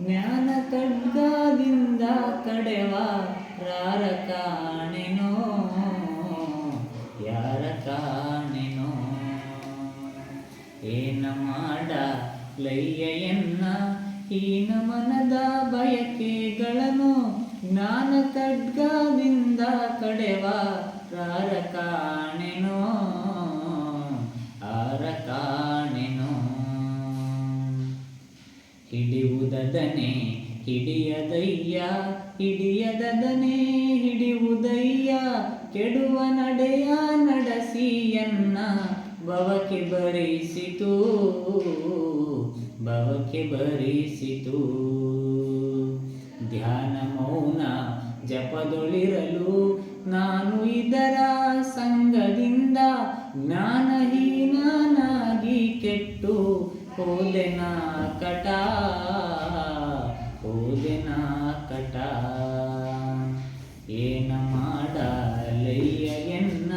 ಜ್ಞಾನ ಖಡ್ಗದಿಂದ ಕಡೆವ ರಾರ ಕಾಣೆನೋ ಯಾರ ಕಾಣೆನೋ ಏನ ಮಾಡ ಲಯ್ಯನ್ನ ಹೀನ ಮನದ ಬಯಕೆಗಳನ್ನು ಜ್ಞಾನ ಖಡ್ಗದಿಂದ ಕಡೆವ ರಾರ ಕಾಣೆನೋ ಆರ ಕಾಣೆನೋ ಹಿಡಿಯುವುದದನೆ ಹಿಡಿಯದಯ್ಯ ಹಿಡಿಯದದನೆ ಹಿಡಿಯುವುದಯ್ಯ ಕೆಡುವ ನಡೆಯ ನಡೆಸಿಯನ್ನ ಭವಕ್ಕೆ ಭರಿಸಿತು ಭವಕ್ಕೆ ಭರಿಸಿತು ಧ್ಯಾನ ಮೌನ ಜಪದೊಳಿರಲು ನಾನು ಇದರ ಸಂಗದಿಂದ ಜ್ಞಾನಹೀನಾಗಿ ಕೆಟ್ಟು ಹೋದೆನ ಕಟ ಹೋದೆನ ಕಟ ಏನ ಮಾಡಲಯ್ಯನ್ನ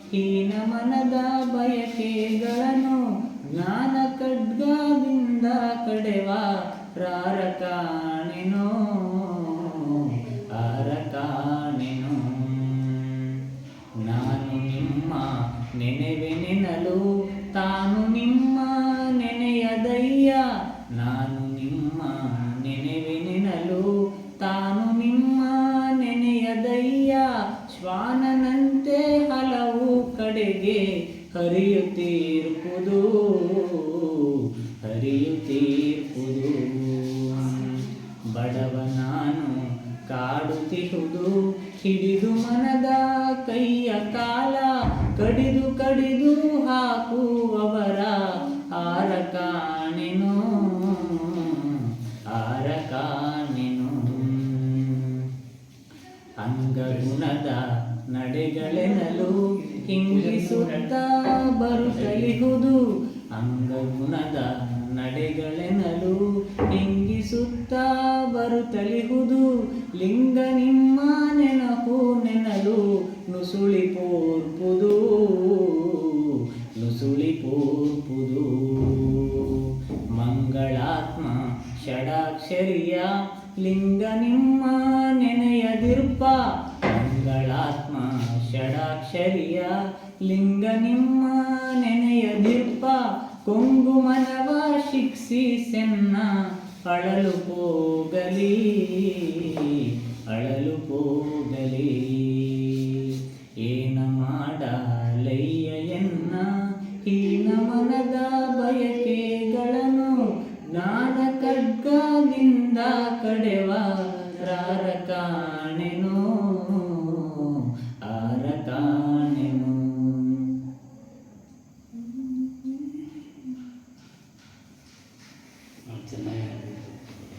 ಹೀನ ಮನದ ಬಯಕೆಗಳನ್ನು ಜ್ಞಾನ ಖಡ್ಗದಿಂದ ಕಡೆವ ರಾರ ಕಾಣೆನೋ ಆರ ಕಾಣೆನೋ ನಾನು ನಿಮ್ಮ ನೆನೆವೆ ನೆನಲು ತಾನು ನಿಮ್ಮ ನೆನೆಯದಯ್ಯ ನಾನು ನಿಮ್ಮ ನೆನೆವೆ ನೆನಲು ತಾನು ನಿಮ್ಮ ನೆನೆಯದಯ್ಯ ಶ್ವಾನನಂತೆ ಹಲವು ಕಡೆಗೆ ಹರಿಯುತ್ತೀರ್ಪುದು ಹರಿಯುತ್ತೀರ್ಪುದು ಬಡವ ನಾನು ಕಾಡುತ್ತಿಹುದು ಹಿಡಿದು ಮನದ ಕೈಯ ಕಾಲ ಕಡಿದು ಕಡಿದು ಹಾಕುವವರ ಆರ ಕಾಣೆನೋ ಆರ ಕಾಣೆನೋ ಅಂಗಗುಣದ ನಡೆಗಳೆನಲು ಹಿಂಗಿಸುತ್ತ ಬರುತ್ತಲಿಹುದು ಅಂಗಗುಣದ ನಡೆಗಳೆನಲು ಹಿಂಗಿಸುತ್ತ ಬರುತ್ತಲಿಹುದು ಲಿಂಗ ನಿಮ್ಮ ನೆನಪು ನೆನಲು ನುಸುಳಿ ಪೋರ್ಪುದು ನುಸುಳಿ ಪೋರ್ಪುದು ಮಂಗಳಾತ್ಮ ಷಡಾಕ್ಷರಿಯ ಲಿಂಗ ನಿಮ್ಮ ನೆನೆಯದಿರ್ಪ ಮಂಗಳಾತ್ಮ ಷಡಾಕ್ಷರಿಯ ಲಿಂಗ ನಿಮ್ಮ ನೆನೆಯದಿರ್ಪ ಕೊಂಗು ಮನವ ಶಿಕ್ಷಿಸೆನ್ನ ಅಳಲು ಹೋಗಲಿ ಅಳಲು ಹೋಗಲಿ ಏನ ಮಾಡಲಯ್ಯನ್ನ ಹೀನ ಮನದ ಬಯಕೆಗಳನ್ನು ಜ್ಞಾನ ಖಡ್ಗದಿಂದ ಕಡೆವ ರಾರ ಕಾಣೆನೋ